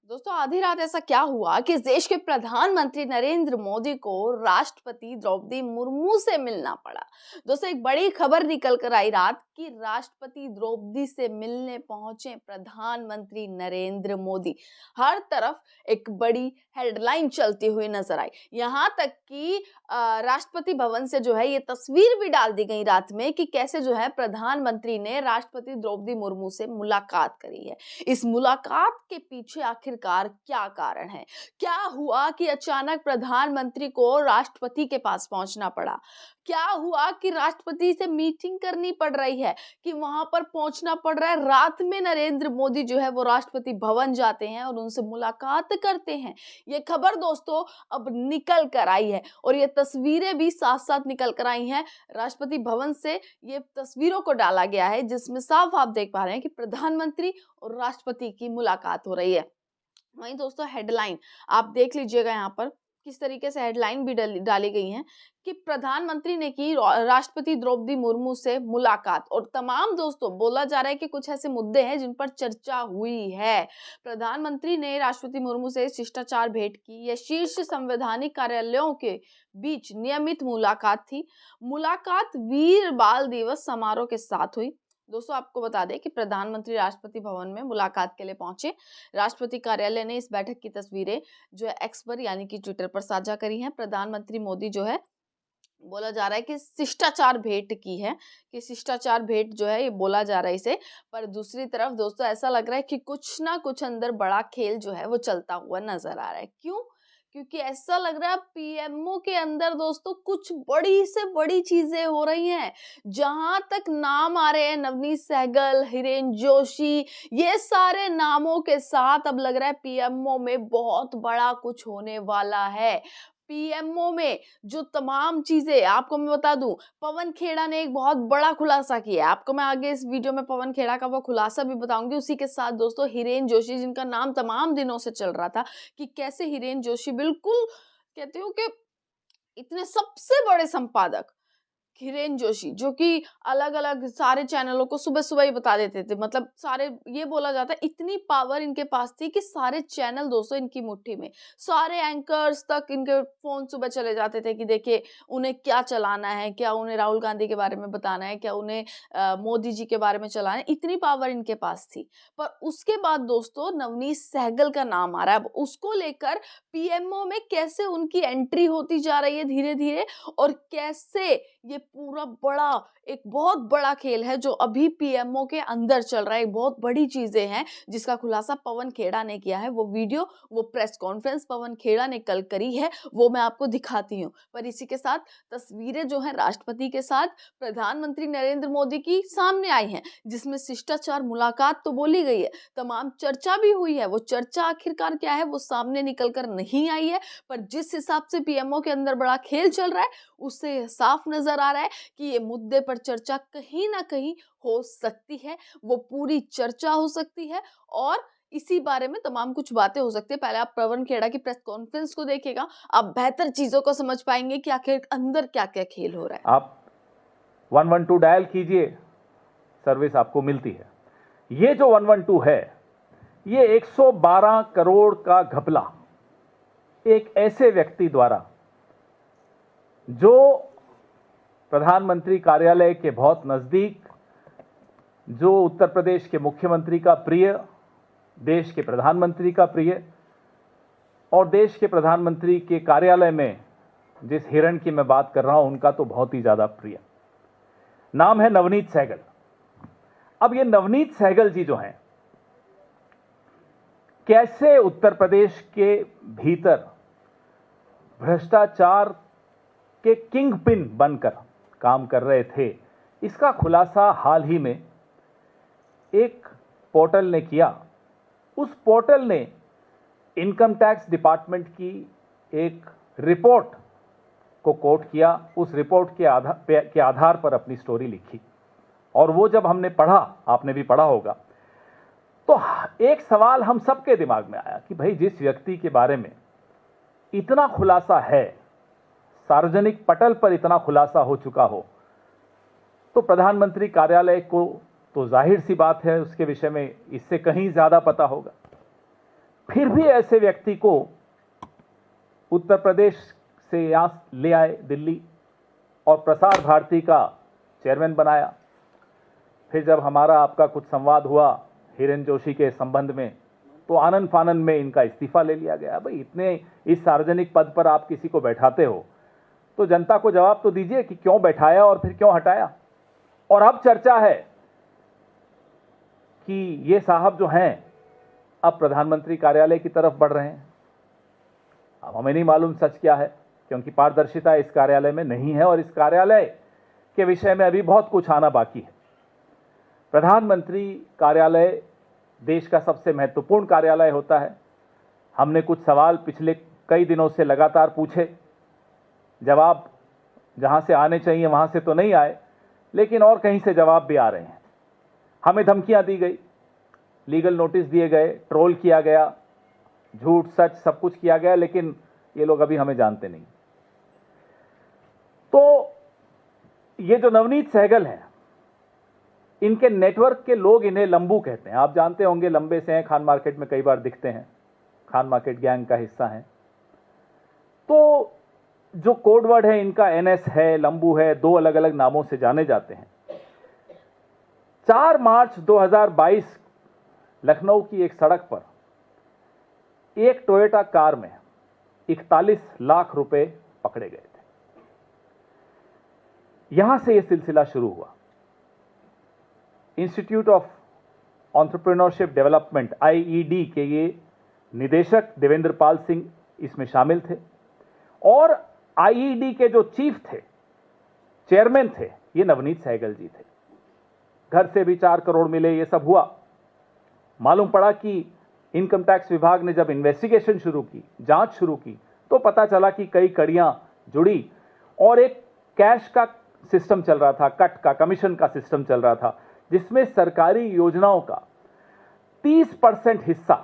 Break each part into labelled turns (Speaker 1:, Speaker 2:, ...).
Speaker 1: दोस्तों आधी रात ऐसा क्या हुआ कि देश के प्रधानमंत्री नरेंद्र मोदी को राष्ट्रपति द्रौपदी मुर्मू से मिलना पड़ा। दोस्तों एक बड़ी खबर निकल कर आई रात कि राष्ट्रपति द्रौपदी से मिलने पहुंचे प्रधानमंत्री नरेंद्र मोदी। हर तरफ एक बड़ी हेडलाइन चलती हुई नजर आई। यहाँ तक कि राष्ट्रपति भवन से जो है ये तस्वीर भी डाल दी गई रात में कि कैसे जो है प्रधानमंत्री ने राष्ट्रपति द्रौपदी मुर्मू से मुलाकात करी है। इस मुलाकात के पीछे आखिरकार क्या कारण है? क्या हुआ कि अचानक प्रधानमंत्री को राष्ट्रपति के पास पहुंचना पड़ा? क्या हुआ कि राष्ट्रपति से मीटिंग करनी पड़ रही है, कि वहां पर पहुंचना पड़ रहा है? रात में नरेंद्र मोदी जो है वो राष्ट्रपति भवन जाते हैं और उनसे मुलाकात करते हैं। ये खबर दोस्तों अब निकल कर आई है और ये तस्वीरें भी साथ साथ निकल कर आई हैं। राष्ट्रपति भवन से ये तस्वीरों को डाला गया है जिसमें साफ आप देख पा रहे हैं कि प्रधानमंत्री और राष्ट्रपति की मुलाकात हो रही है। वहीं दोस्तों हेडलाइन आप देख लीजिएगा यहाँ पर किस तरीके से हेडलाइन भी डाली गई है कि प्रधानमंत्री ने की राष्ट्रपति द्रौपदी मुर्मू से मुलाकात। और तमाम दोस्तों बोला जा रहा है कि कुछ ऐसे मुद्दे हैं जिन पर चर्चा हुई है। प्रधानमंत्री ने राष्ट्रपति मुर्मू से शिष्टाचार भेंट की। यह शीर्ष संवैधानिक कार्यालयों के बीच नियमित मुलाकात थी। मुलाकात वीर बाल दिवस समारोह के साथ हुई। दोस्तों आपको बता दें कि प्रधानमंत्री राष्ट्रपति भवन में मुलाकात के लिए पहुंचे। राष्ट्रपति कार्यालय ने इस बैठक की तस्वीरें जो है एक्स पर यानी कि ट्विटर पर साझा करी हैं। प्रधानमंत्री मोदी जो है बोला जा रहा है कि शिष्टाचार भेंट की है, कि शिष्टाचार भेंट जो है ये बोला जा रहा है इसे। पर दूसरी तरफ दोस्तों ऐसा लग रहा है कि कुछ ना कुछ अंदर बड़ा खेल जो है वो चलता हुआ नजर आ रहा है। क्यों? क्योंकि ऐसा लग रहा है पीएमओ के अंदर दोस्तों कुछ बड़ी से बड़ी चीजें हो रही हैं। जहां तक नाम आ रहे हैं नवनीत सहगल, हिरेन जोशी, ये सारे नामों के साथ अब लग रहा है पीएमओ में बहुत बड़ा कुछ होने वाला है। पीएमओ में जो तमाम चीजें आपको मैं बता दूं, पवन खेड़ा ने एक बहुत बड़ा खुलासा किया है। आपको मैं आगे इस वीडियो में पवन खेड़ा का वो खुलासा भी बताऊंगी। उसी के साथ दोस्तों हिरेन जोशी जिनका नाम तमाम दिनों से चल रहा था कि कैसे हिरेन जोशी बिल्कुल कहती हूँ कि इतने सबसे बड़े संपादक हिरेन जोशी जो कि अलग-अलग सारे चैनलों को सुबह-सुबह ही बता देते थे। मतलब सारे ये बोला जाता है इतनी पावर इनके पास थी कि सारे चैनल दोस्तों इनकी मुट्ठी में। सारे एंकर्स तक इनके फ़ोन सुबह चले जाते थे कि देखिए उन्हें क्या चलाना है, क्या उन्हें राहुल गांधी के बारे में बताना है, क्या उन्हें मोदी जी के बारे में चलाना है, इतनी पावर इनके पास थी। पर उसके बाद दोस्तों नवनीत सहगल का नाम आ रहा है। अब उसको लेकर पीएमओ में कैसे उनकी एंट्री होती जा रही है धीरे-धीरे और कैसे ये पूरा बड़ा एक बहुत बड़ा खेल है जो अभी पीएमओ के अंदर चल रहा है। बहुत बड़ी चीजें हैं जिसका खुलासा पवन खेड़ा ने किया है। वो वीडियो, वो प्रेस कॉन्फ्रेंस पवन खेड़ा ने कल करी है, वो मैं आपको दिखाती हूँ। पर इसी के साथ तस्वीरें जो है राष्ट्रपति के साथ प्रधानमंत्री नरेंद्र मोदी की सामने आई हैं, जिसमें शिष्टाचार मुलाकात तो बोली गई है, तमाम चर्चा भी हुई है। वो चर्चा आखिरकार क्या है वो सामने निकल कर नहीं आई है। पर जिस हिसाब से पीएमओ के अंदर बड़ा खेल चल रहा है उससे साफ नजर आ रहा है कि ये मुद्दे पर चर्चा कहीं ना कहीं हो सकती है। वो पूरी चर्चा हो सकती है और इसी बारे में तमाम कुछ बातें हो सकती है। पहले आप पवन खेड़ा की प्रेस कॉन्फ्रेंस को देखिएगा, आप बेहतर चीजों को समझ पाएंगे कि आखिर अंदर क्या क्या खेल हो रहा है।
Speaker 2: आप 112 डायल कीजिए, सर्विस आपको मिलती है। ये जो 112 है ये 112 करोड़ का घपला एक ऐसे व्यक्ति द्वारा जो प्रधानमंत्री कार्यालय के बहुत नजदीक, जो उत्तर प्रदेश के मुख्यमंत्री का प्रिय, देश के प्रधानमंत्री का प्रिय और देश के प्रधानमंत्री के कार्यालय में जिस हिरण की मैं बात कर रहा हूं उनका तो बहुत ही ज्यादा प्रिय नाम है नवनीत सहगल। अब ये नवनीत सहगल जी जो हैं कैसे उत्तर प्रदेश के भीतर भ्रष्टाचार के किंग पिन बनकर काम कर रहे थे, इसका खुलासा हाल ही में एक पोर्टल ने किया। उस पोर्टल ने इनकम टैक्स डिपार्टमेंट की एक रिपोर्ट को कोट किया। उस रिपोर्ट के आधार पर अपनी स्टोरी लिखी और वो जब हमने पढ़ा, आपने भी पढ़ा होगा, तो एक सवाल हम सबके दिमाग में आया कि भाई जिस व्यक्ति के बारे में इतना खुलासा है, सार्वजनिक पटल पर इतना खुलासा हो चुका हो, तो प्रधानमंत्री कार्यालय को तो जाहिर सी बात है उसके विषय में इससे कहीं ज्यादा पता होगा। फिर भी ऐसे व्यक्ति को उत्तर प्रदेश से यहां ले आए दिल्ली और प्रसार भारती का चेयरमैन बनाया। फिर जब हमारा आपका कुछ संवाद हुआ हिरेन जोशी के संबंध में, तो आनंद फानन में इनका इस्तीफा ले लिया गया। भाई, इतने इस सार्वजनिक पद पर आप किसी को बैठाते हो तो जनता को जवाब तो दीजिए कि क्यों बैठाया और फिर क्यों हटाया। और अब चर्चा है कि ये साहब जो हैं अब प्रधानमंत्री कार्यालय की तरफ बढ़ रहे हैं। अब हमें नहीं मालूम सच क्या है, क्योंकि पारदर्शिता इस कार्यालय में नहीं है और इस कार्यालय के विषय में अभी बहुत कुछ आना बाकी है। प्रधानमंत्री कार्यालय देश का सबसे महत्वपूर्ण कार्यालय होता है। हमने कुछ सवाल पिछले कई दिनों से लगातार पूछे, जवाब जहां से आने चाहिए वहां से तो नहीं आए, लेकिन और कहीं से जवाब भी आ रहे हैं। हमें धमकियां दी गई, लीगल नोटिस दिए गए, ट्रोल किया गया, झूठ सच सब कुछ किया गया, लेकिन ये लोग अभी हमें जानते नहीं। तो ये जो नवनीत सहगल हैं, इनके नेटवर्क के लोग इन्हें लंबू कहते हैं। आप जानते होंगे, लंबे से हैं, खान मार्केट में कई बार दिखते हैं, खान मार्केट गैंग का हिस्सा हैं। तो जो कोड वर्ड है इनका एनएस है, लंबू है, दो अलग अलग नामों से जाने जाते हैं। 4 मार्च 2022 लखनऊ की एक सड़क पर एक टोयोटा कार में 41 लाख रुपए पकड़े गए थे। यहां से यह सिलसिला शुरू हुआ। Institute of entrepreneurship development IED के ये निदेशक देवेंद्र पाल सिंह इसमें शामिल थे और आईईडी के जो चीफ थे, चेयरमैन थे, ये नवनीत सहगल जी थे। घर से भी 4 करोड़ मिले, ये सब हुआ। मालूम पड़ा कि इनकम टैक्स विभाग ने जब इन्वेस्टिगेशन शुरू की, जांच शुरू की, तो पता चला कि कई कड़ियां जुड़ी और एक कैश का सिस्टम चल रहा था, कट का, कमीशन का सिस्टम चल रहा था, जिसमें सरकारी योजनाओं का 30% हिस्सा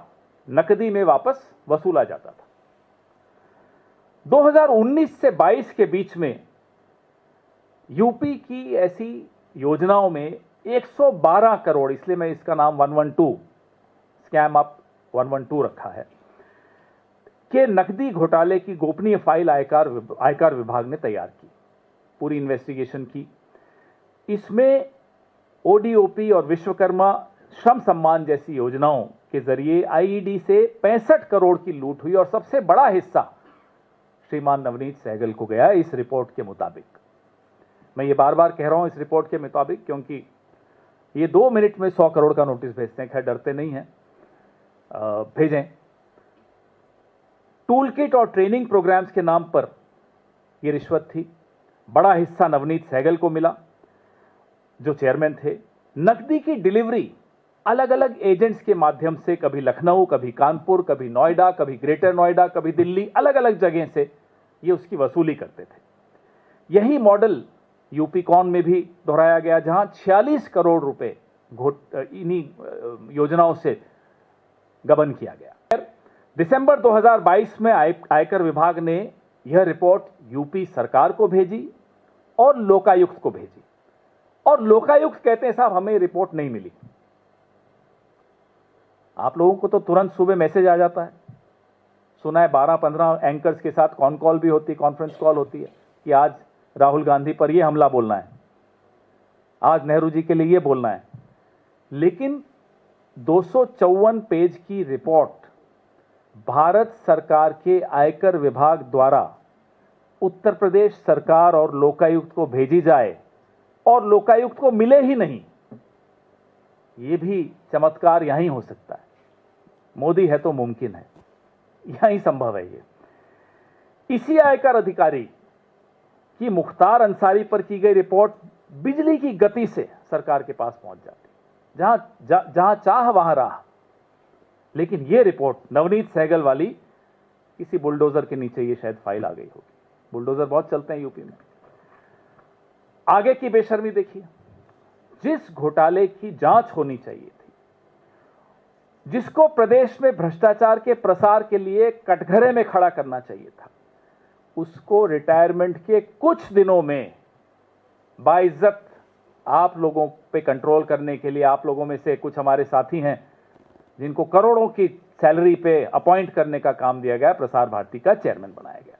Speaker 2: नकदी में वापस वसूला जाता था। 2019 से 22 के बीच में यूपी की ऐसी योजनाओं में 112 करोड़, इसलिए मैं इसका नाम 112 स्कैम अप 112 रखा है, के नकदी घोटाले की गोपनीय फाइल आयकर विभाग ने तैयार की, पूरी इन्वेस्टिगेशन की। इसमें ओडीओपी और विश्वकर्मा श्रम सम्मान जैसी योजनाओं के जरिए आईईडी से 65 करोड़ की लूट हुई और सबसे बड़ा हिस्सा श्रीमान नवनीत सहगल को गया इस रिपोर्ट के मुताबिक। मैं ये बार बार कह रहा हूं इस रिपोर्ट के मुताबिक, क्योंकि ये 2 मिनट में 100 करोड़ का नोटिस भेजते हैं। खैर, डरते नहीं हैं, भेजें। टूल किट और ट्रेनिंग प्रोग्राम्स के नाम पर यह रिश्वत थी। बड़ा हिस्सा नवनीत सहगल को मिला जो चेयरमैन थे। नकदी की डिलीवरी अलग अलग एजेंट्स के माध्यम से, कभी लखनऊ, कभी कानपुर, कभी नोएडा, कभी ग्रेटर नोएडा, कभी दिल्ली, अलग अलग जगह से ये उसकी वसूली करते थे। यही मॉडल यूपी कॉन में भी दोहराया गया, जहां 46 करोड़ रुपए इन्हीं योजनाओं से गबन किया गया। दिसंबर 2022 में आयकर विभाग ने यह रिपोर्ट यूपी सरकार को भेजी और लोकायुक्त को भेजी, और लोकायुक्त कहते हैं साहब हमें रिपोर्ट नहीं मिली। आप लोगों को तो तुरंत सुबह मैसेज आ जाता है, सुना है 12-15 एंकर्स के साथ कॉन कॉल भी होती, कॉन्फ्रेंस कॉल होती है कि आज राहुल गांधी पर यह हमला बोलना है, आज नेहरू जी के लिए यह बोलना है। लेकिन 254 पेज की रिपोर्ट भारत सरकार के आयकर विभाग द्वारा उत्तर प्रदेश सरकार और लोकायुक्त को भेजी जाए और लोकायुक्त को मिले ही नहीं, यह भी चमत्कार यहीं हो सकता है। मोदी है तो मुमकिन है, यहीं संभव है ये। इसी आयकर अधिकारी की मुख्तार अंसारी पर की गई रिपोर्ट बिजली की गति से सरकार के पास पहुंच जाती, जहां चाह वहां राह। लेकिन यह रिपोर्ट नवनीत सहगल वाली किसी बुलडोजर के नीचे ये शायद फाइल आ गई होगी। बुलडोजर बहुत चलते हैं यूपी में। आगे की बेशर्मी देखिए, जिस घोटाले की जांच होनी चाहिए थी, जिसको प्रदेश में भ्रष्टाचार के प्रसार के लिए कटघरे में खड़ा करना चाहिए था, उसको रिटायरमेंट के कुछ दिनों में बाइज्जत आप लोगों पे कंट्रोल करने के लिए, आप लोगों में से कुछ हमारे साथी हैं जिनको करोड़ों की सैलरी पे अपॉइंट करने का काम दिया गया, प्रसार भारती का चेयरमैन बनाया गया।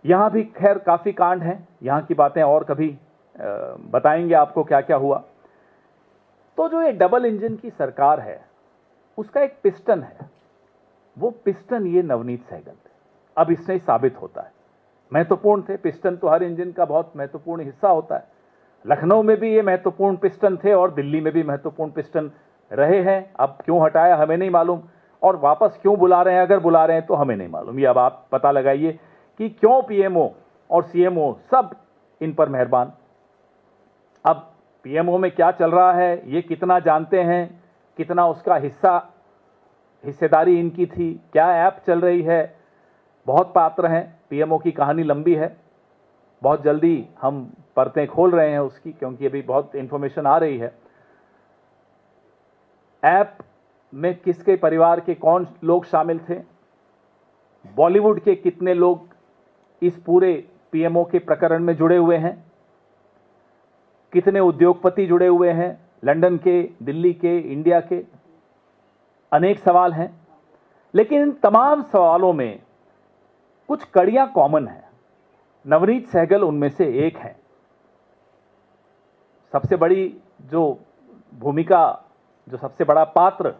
Speaker 2: यहां भी खैर काफी कांड हैं, यहां की बातें और कभी बताएंगे आपको क्या क्या हुआ। तो जो ये डबल इंजन की सरकार है, उसका एक पिस्टन है, वो पिस्टन ये नवनीत सहगल थे। अब इससे ही साबित होता है, महत्वपूर्ण थे। पिस्टन तो हर इंजन का बहुत महत्वपूर्ण हिस्सा होता है। लखनऊ में भी ये महत्वपूर्ण पिस्टन थे और दिल्ली में भी महत्वपूर्ण पिस्टन रहे हैं। अब क्यों हटाया हमें नहीं मालूम, और वापस क्यों बुला रहे हैं, अगर बुला रहे हैं तो हमें नहीं मालूम। ये अब आप पता लगाइए कि क्यों पीएमओ और सीएमओ सब इन पर मेहरबान। अब पीएमओ में क्या चल रहा है, ये कितना जानते हैं, कितना उसका हिस्सेदारी इनकी थी, क्या ऐप चल रही है, बहुत पात्र हैं। पीएमओ की कहानी लंबी है, बहुत जल्दी हम परतें खोल रहे हैं उसकी, क्योंकि अभी बहुत इंफॉर्मेशन आ रही है। ऐप में किसके परिवार के कौन लोग शामिल थे, बॉलीवुड के कितने लोग इस पूरे पीएमओ के प्रकरण में जुड़े हुए हैं, कितने उद्योगपति जुड़े हुए हैं, लंदन के, दिल्ली के, इंडिया के, अनेक सवाल हैं। लेकिन इन तमाम सवालों में कुछ कड़ियां कॉमन हैं। नवनीत सहगल उनमें से एक हैं। सबसे बड़ी जो भूमिका, जो सबसे बड़ा पात्र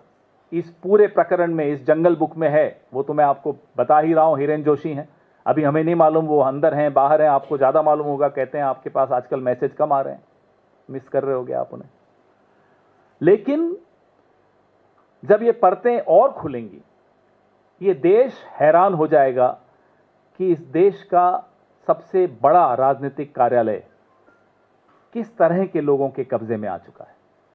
Speaker 2: इस पूरे प्रकरण में, इस जंगल बुक में है, वो तो मैं आपको बता ही रहा हूं, हिरेन जोशी हैं। अभी हमें नहीं मालूम वो अंदर हैं बाहर हैं, आपको ज्यादा मालूम होगा। कहते हैं आपके पास आजकल मैसेज कम आ रहे हैं, मिस कर रहे होगे आप उन्हें। लेकिन जब ये परतें और खुलेंगी, ये देश हैरान हो जाएगा कि इस देश का सबसे बड़ा राजनीतिक कार्यालय किस तरह के लोगों के कब्जे में आ चुका है।